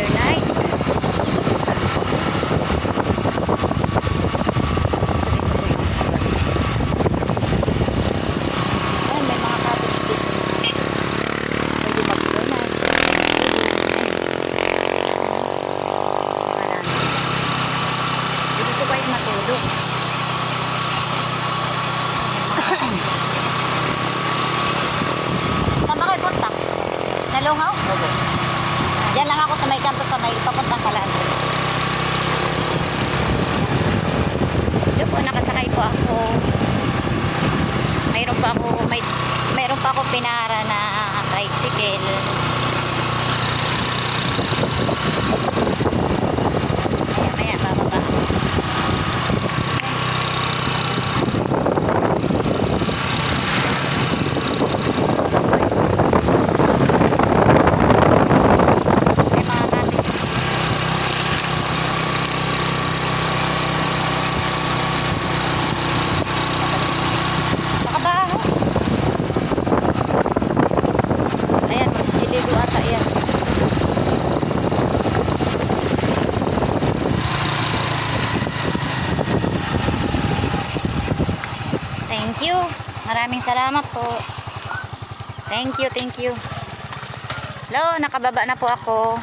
fire night. Ayan, may mga cottage dito. Pwede mag-donut. Dito po kayo matulog. Saan ba kayo punta? Nalungaw? Opo. Diyan lang ako sa may kanto sa may papuntang Kalas. Doon po nakasakay po ako. Mayroon pa ako pinara na tricycle. Maya bababa ako. May mga cottage. Nakabaho. Ayan, magsisiligo ata yan. Thank you. Maraming salamat po. Thank you, thank you. Hello, nakababa na po ako.